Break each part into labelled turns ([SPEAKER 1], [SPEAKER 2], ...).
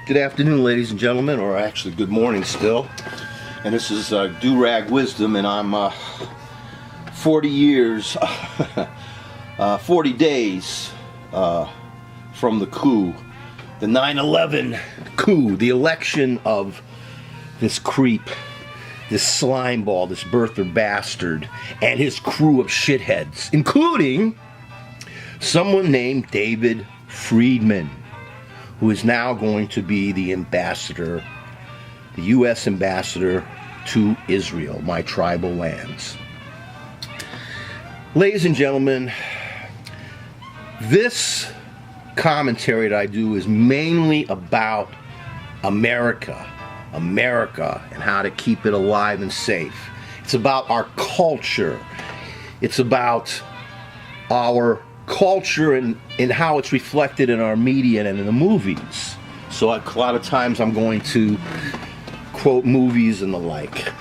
[SPEAKER 1] Good afternoon, ladies and gentlemen, or actually good morning still. And this is Do-Rag Wisdom, and I'm 40 years, 40 days from the coup, the 9/11 coup, the election of this creep, this slimeball, this birther bastard, and his crew of shitheads, including someone named David Friedman, who is now going to be the ambassador, the U.S. ambassador to Israel, my tribal lands. Ladies and gentlemen, this commentary that I do is mainly about America, and how to keep it alive and safe. It's about our culture. It's about our culture and how it's reflected in our media and in the movies. So a lot of times I'm going to quote movies and the like.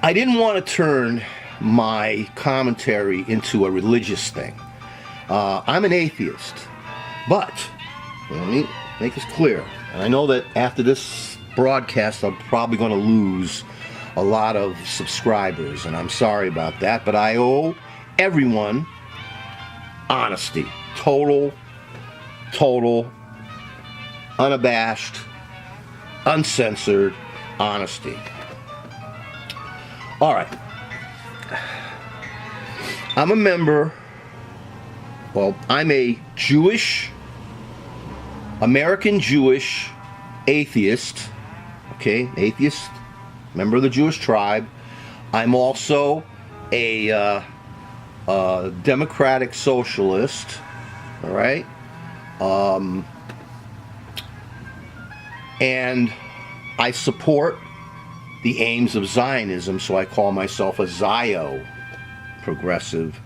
[SPEAKER 1] I didn't want to turn my commentary into a religious thing. I'm an atheist, but let me make this clear. And I know that after this broadcast I'm probably going to lose a lot of subscribers, and I'm sorry about that, but I owe everyone honesty, total, unabashed, uncensored honesty. All right. I'm a member, I'm a American Jewish atheist, okay, atheist, member of the Jewish tribe. I'm also a democratic socialist, all right, and I support the aims of Zionism, so I call myself a Zio, progressive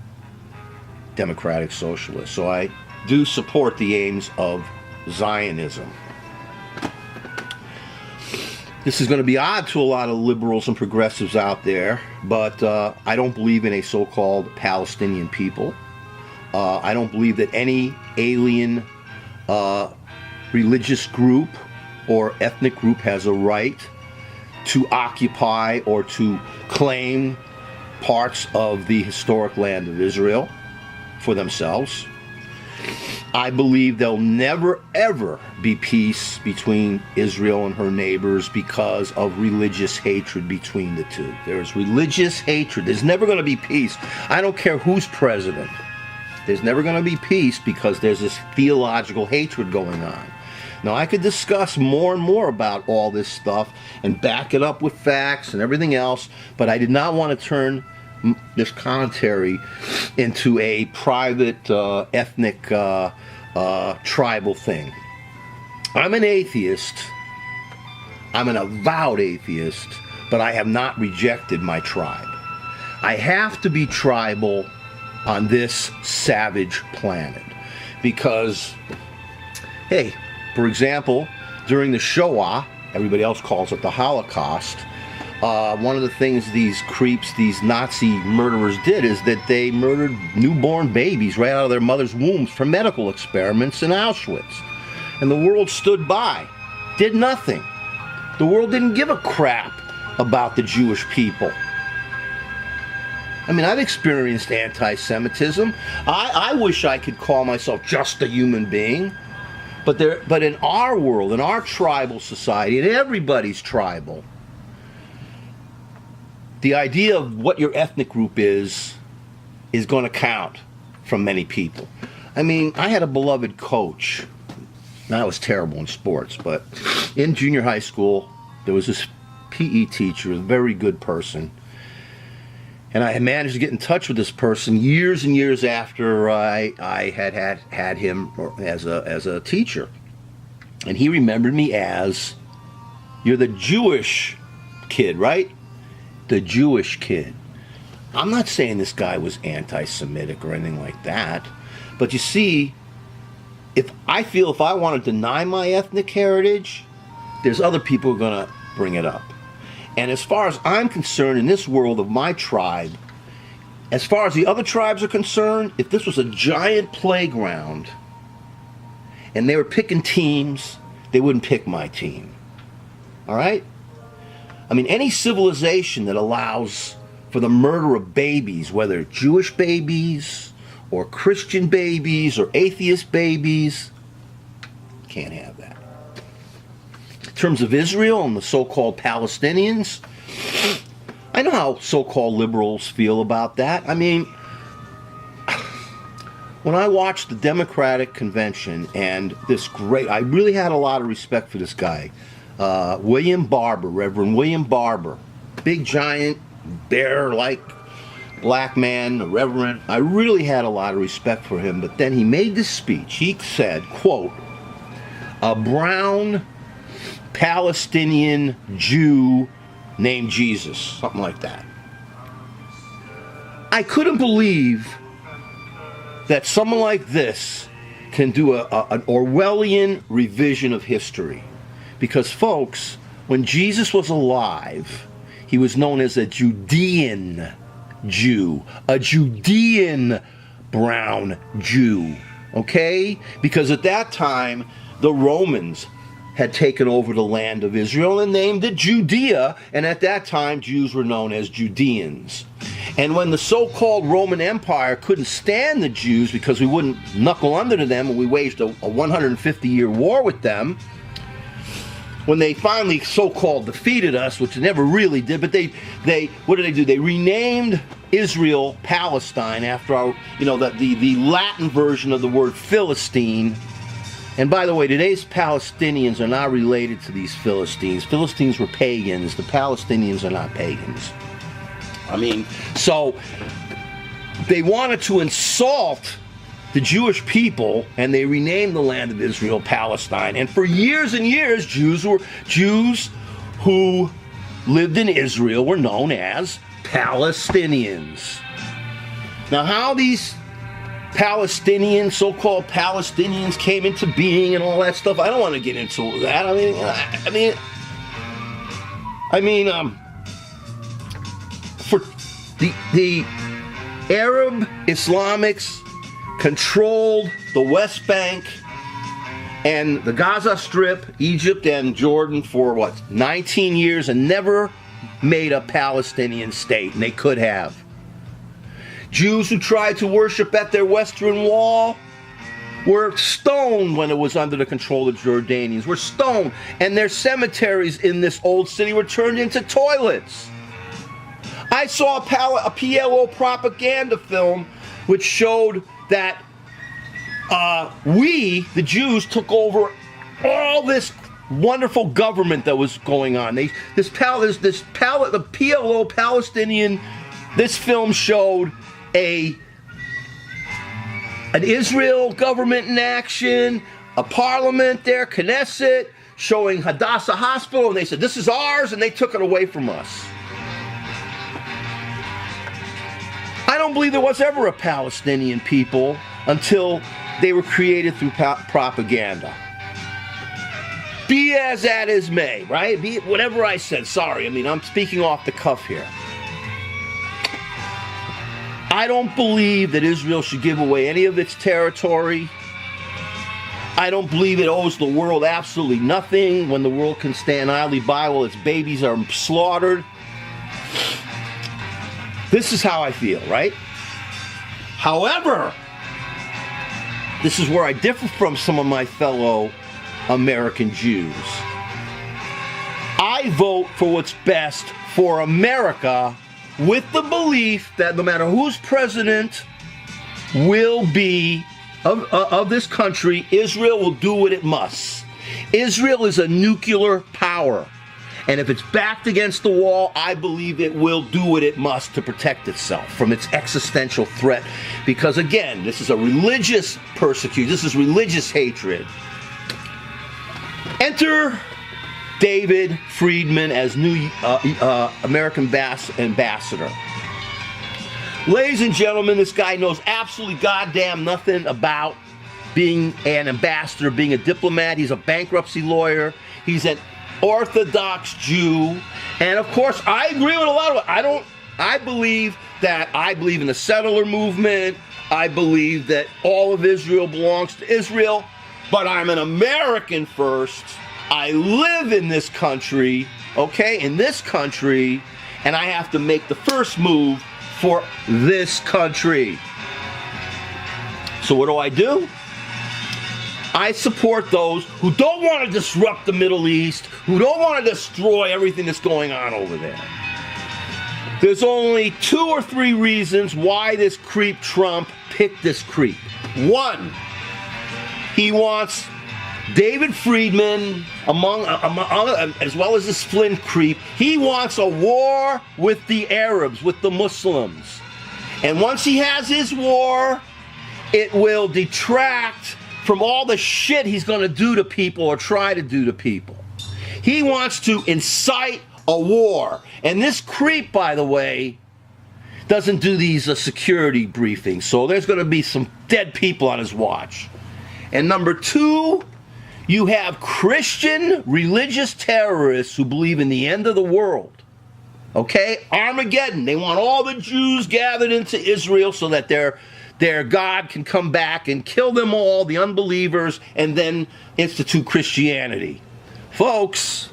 [SPEAKER 1] democratic socialist. So I do support the aims of Zionism. This is going to be odd to a lot of liberals and progressives out there, but I don't believe in a so-called Palestinian people. I don't believe that any alien religious group or ethnic group has a right to occupy or to claim parts of the historic land of Israel for themselves. I believe there'll never, ever be peace between Israel and her neighbors because of religious hatred between the two. There's religious hatred. There's never going to be peace. I don't care who's president. There's never going to be peace because there's this theological hatred going on. Now, I could discuss more and more about all this stuff and back it up with facts and everything else, but I did not want to turn this commentary into a private, ethnic, tribal thing. I'm an atheist. I'm an avowed atheist, but I have not rejected my tribe. I have to be tribal on this savage planet because, hey, for example, during the Shoah, everybody else calls it the Holocaust, one of the things these creeps, these Nazi murderers did is that they murdered newborn babies right out of their mother's wombs for medical experiments in Auschwitz. And the world stood by, did nothing. The world didn't give a crap about the Jewish people. I mean, I've experienced anti-Semitism. I wish I could call myself just a human being. But in our world, in our tribal society, and everybody's tribal, the idea of what your ethnic group is going to count from many people. I mean, I had a beloved coach. I was terrible in sports, but in junior high school, there was this PE teacher, a very good person. And I had managed to get in touch with this person years and years after I had him as a teacher. And he remembered me as, "You're the Jewish kid, right? The Jewish kid." I'm not saying this guy was anti-Semitic or anything like that. But you see, if I want to deny my ethnic heritage, there's other people who are going to bring it up. And as far as I'm concerned, in this world of my tribe, as far as the other tribes are concerned, if this was a giant playground and they were picking teams, they wouldn't pick my team. All right? I mean, any civilization that allows for the murder of babies, whether Jewish babies or Christian babies or atheist babies, can't have that. In terms of Israel and the so-called Palestinians, I know how so-called liberals feel about that. I mean, when I watched the Democratic convention and I really had a lot of respect for this guy, William Barber, Reverend William Barber, big giant, bear-like black man, a reverend. I really had a lot of respect for him, but then he made this speech. He said, quote, "A brown Palestinian Jew named Jesus," something like that. I couldn't believe that someone like this can do an Orwellian revision of history. Because, folks, when Jesus was alive, he was known as a Judean Jew, a Judean brown Jew, okay? Because at that time, the Romans had taken over the land of Israel and named it Judea, and at that time, Jews were known as Judeans. And when the so-called Roman Empire couldn't stand the Jews because we wouldn't knuckle under to them and we waged a 150-year war with them, when they finally so-called defeated us, which they never really did, but they what did they do? They renamed Israel Palestine after our, the Latin version of the word Philistine. And by the way, today's Palestinians are not related to these Philistines. Philistines were pagans. The Palestinians are not pagans. I mean, so they wanted to insult the Jewish people, and they renamed the land of Israel Palestine. And for years and years, Jews who lived in Israel were known as Palestinians. Now, how these Palestinians, so-called Palestinians, came into being and all that stuff, I don't want to get into that. For the Arab Islamics controlled the West Bank and the Gaza Strip, Egypt and Jordan for 19 years, and never made a Palestinian state, and they could have. Jews who tried to worship at their Western Wall were stoned when it was under the control of the Jordanians, were stoned, and their cemeteries in this old city were turned into toilets. I saw a PLO propaganda film which showed that we, the Jews, took over all this wonderful government that was going on. The PLO Palestinian. This film showed an Israel government in action, a parliament there, Knesset, showing Hadassah Hospital, and they said, "This is ours," and they took it away from us. I don't believe there was ever a Palestinian people until they were created through propaganda. Be as that as may, right? Be whatever I said. Sorry, I'm speaking off the cuff here. I don't believe that Israel should give away any of its territory. I don't believe it owes the world absolutely nothing when the world can stand idly by while its babies are slaughtered. This is how I feel, right? However, this is where I differ from some of my fellow American Jews. I vote for what's best for America with the belief that no matter who's president will be of this country, Israel will do what it must. Israel is a nuclear power. And if it's backed against the wall, I believe it will do what it must to protect itself from its existential threat. Because again, this is a religious persecution. This is religious hatred. Enter David Friedman as new American ambassador. Ladies and gentlemen, this guy knows absolutely goddamn nothing about being an ambassador, being a diplomat. He's a bankruptcy lawyer. He's an Orthodox Jew. And of course, I agree with a lot of it. I believe in the settler movement. I believe that all of Israel belongs to Israel. but I'm an American first. I live in this country, okay, in this country, and I have to make the first move for this country. So what do? I support those who don't want to disrupt the Middle East, who don't want to destroy everything that's going on over there. There's only 2 or 3 reasons why this creep Trump picked this creep. 1, he wants David Friedman, as well as this Flynn creep. He wants a war with the Arabs, with the Muslims. And once he has his war, it will detract from all the shit he's going to do to people or try to do to people. He wants to incite a war. And this creep, by the way, doesn't do these security briefings. So there's going to be some dead people on his watch. And number 2, you have Christian religious terrorists who believe in the end of the world. Okay? Armageddon. They want all the Jews gathered into Israel so that their God can come back and kill them all, the unbelievers, and then institute Christianity. Folks,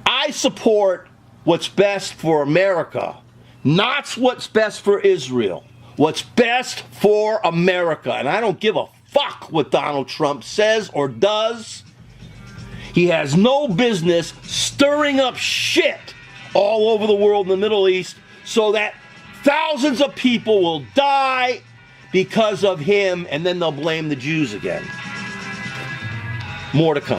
[SPEAKER 1] I support what's best for America, not what's best for Israel. What's best for America. And I don't give a fuck what Donald Trump says or does. He has no business stirring up shit all over the world in the Middle East so that thousands of people will die because of him, and then they'll blame the Jews again. More to come.